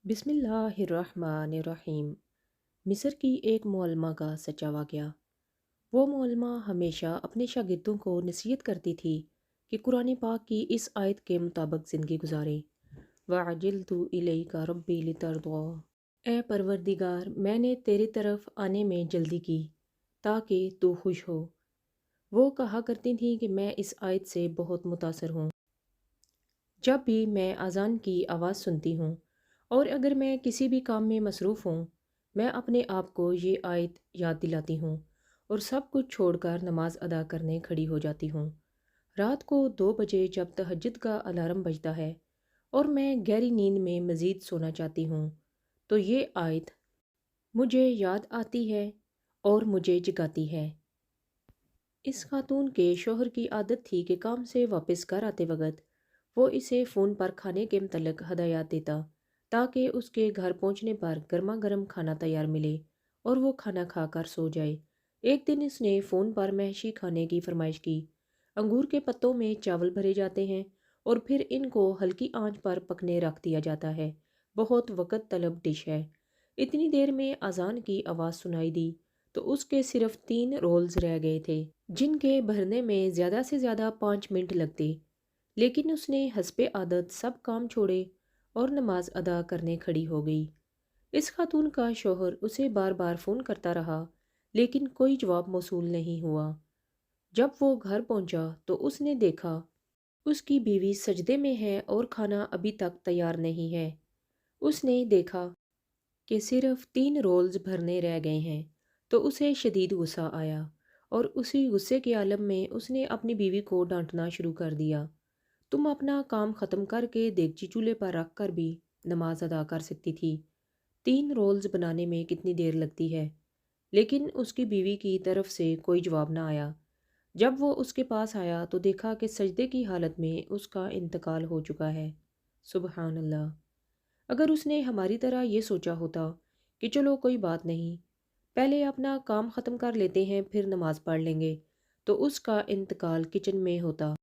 बिस्मिल्लाहिर्रहमानिर्रहीम। मिस्र की एक मुअल्लिमा का सच्चा वाक़या। वो मुअल्लिमा हमेशा अपने शागिर्दों को नसीहत करती थी कि कुरान पाक की इस आयत के मुताबिक ज़िंदगी गुजारें। वअजिल्तु इलैका रब्बी लितर्दा। ए परवरदिगार, मैंने तेरी तरफ आने में जल्दी की ताकि तू खुश हो। वो कहा करती थी कि मैं इस आयत से बहुत मुतासर हूँ। जब भी मैं अज़ान की आवाज़ सुनती हूँ और अगर मैं किसी भी काम में मसरूफ़ हूँ, मैं अपने आप को ये आयत याद दिलाती हूँ और सब कुछ छोड़कर नमाज अदा करने खड़ी हो जाती हूँ। रात को 2 बजे जब तहज्जुद का अलार्म बजता है और मैं गहरी नींद में मज़ीद सोना चाहती हूँ, तो ये आयत मुझे याद आती है और मुझे जगाती है। इस खातून के शौहर की आदत थी कि काम से वापस घर आते वक़्त वो इसे फ़ोन पर खाने के मतलब हदायत देता ताकि उसके घर पहुंचने पर गर्मा गर्म खाना तैयार मिले और वो खाना खाकर सो जाए। एक दिन इसने फ़ोन पर महशी खाने की फरमाइश की। अंगूर के पत्तों में चावल भरे जाते हैं और फिर इनको हल्की आंच पर पकने रख दिया जाता है। बहुत वक़्त तलब डिश है। इतनी देर में अजान की आवाज़ सुनाई दी तो उसके सिर्फ 3 रोल्स रह गए थे, जिनके भरने में ज़्यादा से ज़्यादा 5 मिनट लगते। लेकिन उसने हस्बे आदत सब काम छोड़े और नमाज अदा करने खड़ी हो गई। इस खातून का शौहर उसे बार बार फ़ोन करता रहा, लेकिन कोई जवाब मौसूल नहीं हुआ। जब वो घर पहुंचा तो उसने देखा उसकी बीवी सजदे में है और खाना अभी तक तैयार नहीं है। उसने देखा कि सिर्फ 3 रोल्स भरने रह गए हैं तो उसे शदीद गुस्सा आया और उसी गुस्से के आलम में उसने अपनी बीवी को डांटना शुरू कर दिया। तुम अपना काम ख़त्म करके देगची चूल्हे पर रख कर भी नमाज अदा कर सकती थी। 3 रोल्स बनाने में कितनी देर लगती है। लेकिन उसकी बीवी की तरफ से कोई जवाब ना आया। जब वो उसके पास आया तो देखा कि सजदे की हालत में उसका इंतकाल हो चुका है। सुबहान अल्लाह। अगर उसने हमारी तरह ये सोचा होता कि चलो कोई बात नहीं, पहले अपना काम ख़त्म कर लेते हैं फिर नमाज पढ़ लेंगे, तो उसका इंतकाल किचन में होता।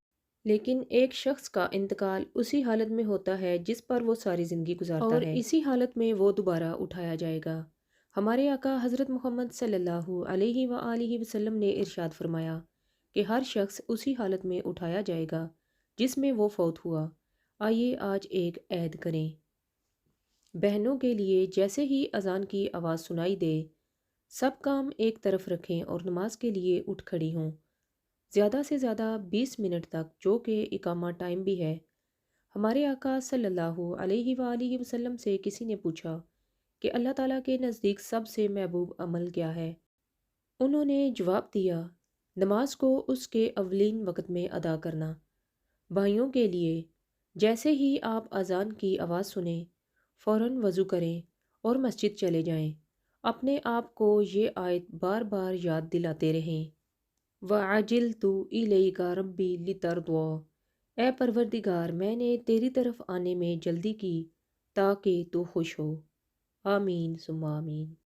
लेकिन एक शख्स का इंतकाल उसी हालत में होता है जिस पर वो सारी ज़िंदगी गुजारता और है। इसी हालत में वो दोबारा उठाया जाएगा। हमारे आका हज़रत मोहम्मद सल्लल्लाहु अलैहि व आलिहि वसल्लम ने इरशाद फरमाया कि हर शख्स उसी हालत में उठाया जाएगा जिसमें वो फौत हुआ। आइए आज एक ऐद करें। बहनों के लिए जैसे ही अजान की आवाज़ सुनाई दे, सब काम एक तरफ रखें और नमाज के लिए उठ खड़ी हों। ज़्यादा से ज़्यादा 20 मिनट तक, जो कि इकामा टाइम भी है। हमारे आका सल्लल्लाहु अलैहि वालैहि वसल्लम से किसी ने पूछा कि अल्लाह ताला के नज़दीक सबसे महबूब अमल क्या है। उन्होंने जवाब दिया, नमाज को उसके अवलीन वक़्त में अदा करना। भाइयों के लिए, जैसे ही आप अजान की आवाज़ सुने, फ़ौरन वज़ू करें और मस्जिद चले जाएं। अपने आप को ये आयत बार बार याद दिलाते रहें। वअजिल्तु इलैका रब्बी लितर्दा। ए परवरदिगार, मैंने तेरी तरफ आने में जल्दी की ताकि तू खुश हो। आमीन सुम्मा आमीन।